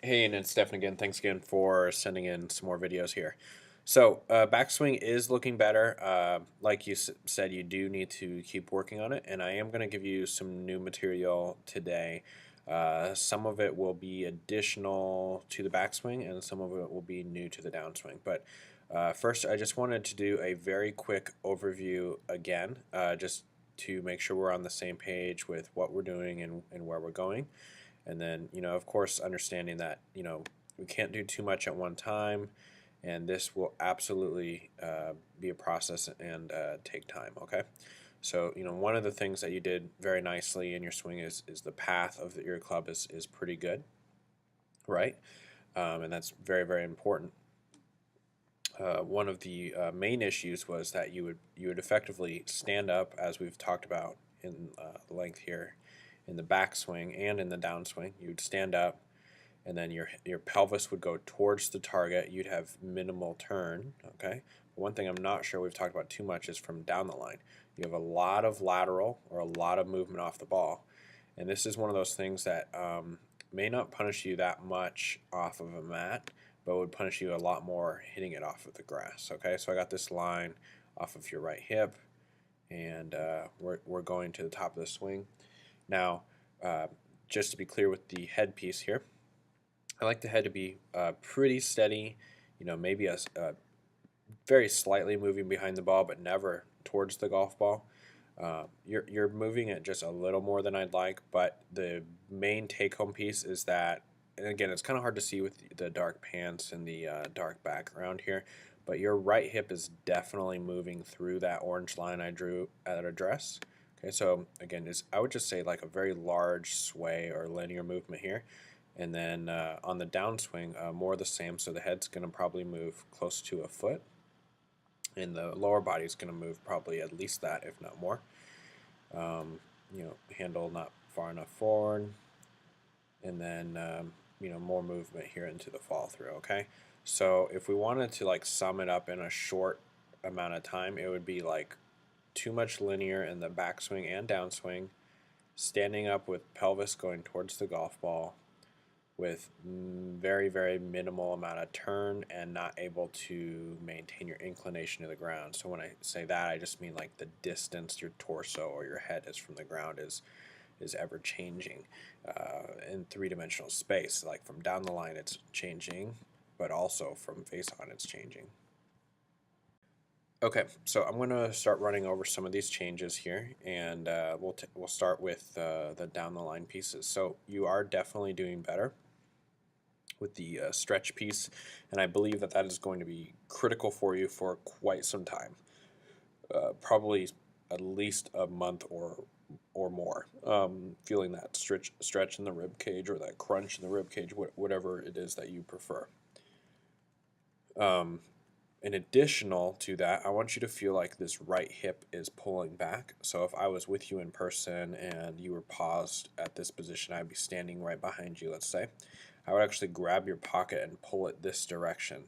Hey, and it's Stefan again. Thanks again for sending in some more videos here. So, backswing is looking better. Like you said, you do need to keep working on it, and I am going to give you some new material today. Some of it will be additional to the backswing, and some of it will be new to the downswing. But first, I just wanted to do a very quick overview again, just to make sure we're on the same page with what we're doing and where we're going. And then, of course, understanding that, we can't do too much at one time, and this will absolutely be a process and take time, okay? So, one of the things that you did very nicely in your swing is the path of your club is pretty good, right? And that's very, very important. One of the main issues was that you would effectively stand up, as we've talked about in length here, in the backswing and in the downswing. You'd stand up, and then your pelvis would go towards the target. You'd have minimal turn. Okay. One thing I'm not sure we've talked about too much is from down the line. You have a lot of lateral or a lot of movement off the ball, and this is one of those things that may not punish you that much off of a mat, but would punish you a lot more hitting it off of the grass. Okay, so I got this line off of your right hip, and we're going to the top of the swing. Now, uh, just to be clear with the headpiece here, I like the head to be pretty steady, maybe a very slightly moving behind the ball, but never towards the golf ball. You're moving it just a little more than I'd like, but the main take-home piece is that, and again, it's kind of hard to see with the dark pants and the dark background here, but your right hip is definitely moving through that orange line I drew at address. Okay, so again, I would just say like a very large sway or linear movement here. And then on the downswing, more of the same. So the head's going to probably move close to a foot, and the lower body is going to move probably at least that, if not more. Handle not far enough forward, and then more movement here into the fall through. Okay, so if we wanted to like sum it up in a short amount of time, it would be like too much linear in the backswing and downswing, standing up with pelvis going towards the golf ball, with very, very minimal amount of turn and not able to maintain your inclination to the ground. So when I say that, I just mean like the distance your torso or your head is from the ground is ever changing in three-dimensional space. Like from down the line, it's changing, but also from face on, it's changing. Okay, so I'm going to start running over some of these changes here, and we'll start with the down the line pieces. So you are definitely doing better with the stretch piece, and I believe that is going to be critical for you for quite some time, probably at least a month or more. Feeling that stretch in the rib cage or that crunch in the rib cage, whatever it is that you prefer. In additional to that, I want you to feel like this right hip is pulling back. So if I was with you in person and you were paused at this position, I'd be standing right behind you, let's say. I would actually grab your pocket and pull it this direction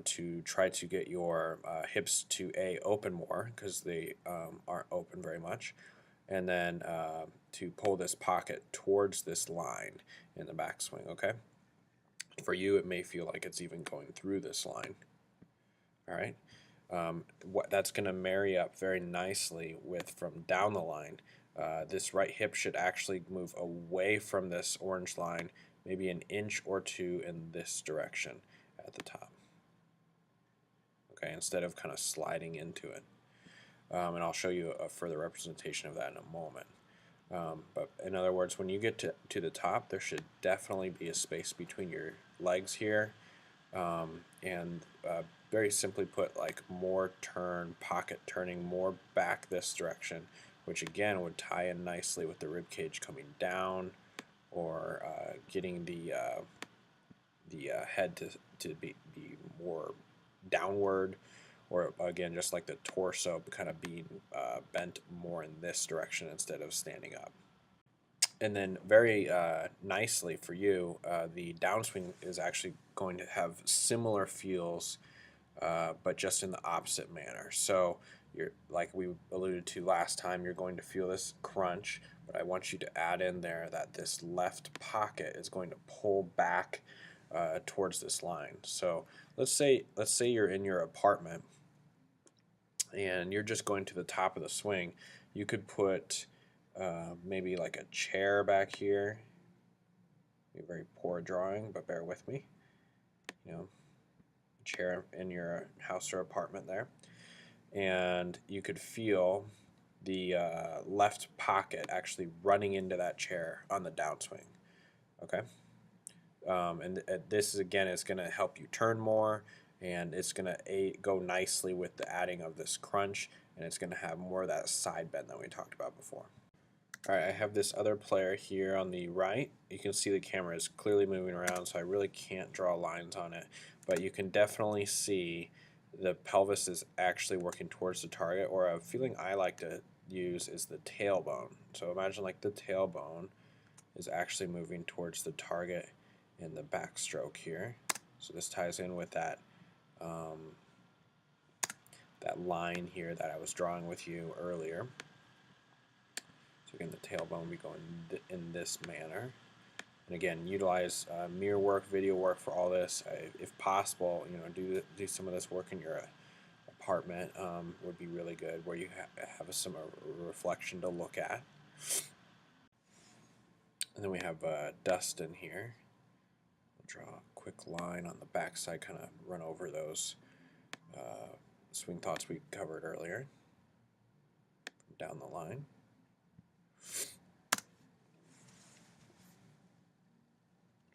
to try to get your hips to open more, because they aren't open very much, and then to pull this pocket towards this line in the backswing, okay? For you, it may feel like it's even going through this line. All right. That's going to marry up very nicely with from down the line. This right hip should actually move away from this orange line, maybe an inch or two in this direction at the top. Okay, instead of kind of sliding into it. And I'll show you a further representation of that in a moment. But in other words, when you get to the top, there should definitely be a space between your legs here, and very simply put, like more turn, pocket turning more back this direction, which again would tie in nicely with the rib cage coming down, or getting the head to be more downward, or again just like the torso kind of being bent more in this direction instead of standing up. And then very nicely for you, the downswing is actually going to have similar feels, but just in the opposite manner. So you're, like we alluded to last time, you're going to feel this crunch, but I want you to add in there that this left pocket is going to pull back towards this line. So let's say you're in your apartment and you're just going to the top of the swing. You could put maybe like a chair back here. A very poor drawing, but bear with me. You know, chair in your house or apartment there, and you could feel the left pocket actually running into that chair on the downswing. Okay, and this is again is going to help you turn more, and it's going to go nicely with the adding of this crunch, and it's going to have more of that side bend that we talked about before. All right, I have this other player here on the right. You can see the camera is clearly moving around, so I really can't draw lines on it, but you can definitely see the pelvis is actually working towards the target, or a feeling I like to use is the tailbone. So imagine like the tailbone is actually moving towards the target in the backstroke here. So this ties in with that that line here that I was drawing with you earlier. So again, the tailbone will be going in this manner. And again, utilize mirror work, video work for all this. If possible, you know, do some of this work in your apartment would be really good, where you have some reflection to look at. And then we have Dustin here. We'll draw a quick line on the backside, kind of run over those swing thoughts we covered earlier down the line.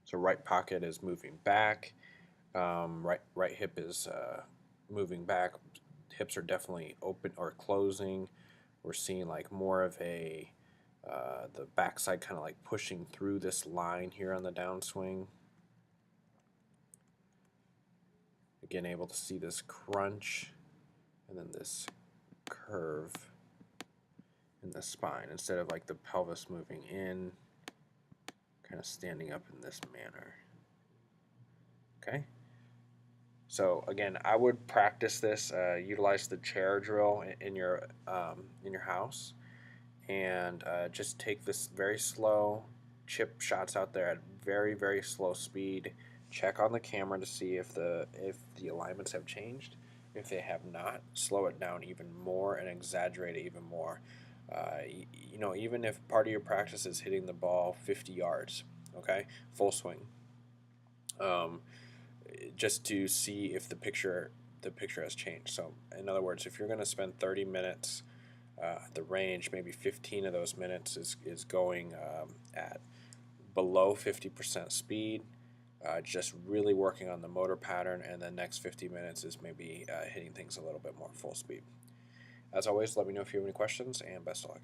So right pocket is moving back, right hip is moving back. Hips are definitely open or closing. We're seeing like more of a the backside kind of like pushing through this line here on the downswing. Again, able to see this crunch and then this curve in the spine instead of like the pelvis moving in, kind of standing up in this manner. Okay. So again, I would practice this. Utilize the chair drill in your house, and just take this very slow, chip shots out there at very slow speed. Check on the camera to see if the alignments have changed. If they have not, slow it down even more and exaggerate it even more. You know, even if part of your practice is hitting the ball 50 yards, okay, full swing. Just to see if the picture has changed. So in other words, if you're going to spend 30 minutes at the range, maybe 15 of those minutes is going at below 50% speed, just really working on the motor pattern, and the next 50 minutes is maybe hitting things a little bit more full speed. As always, let me know if you have any questions, and best of luck.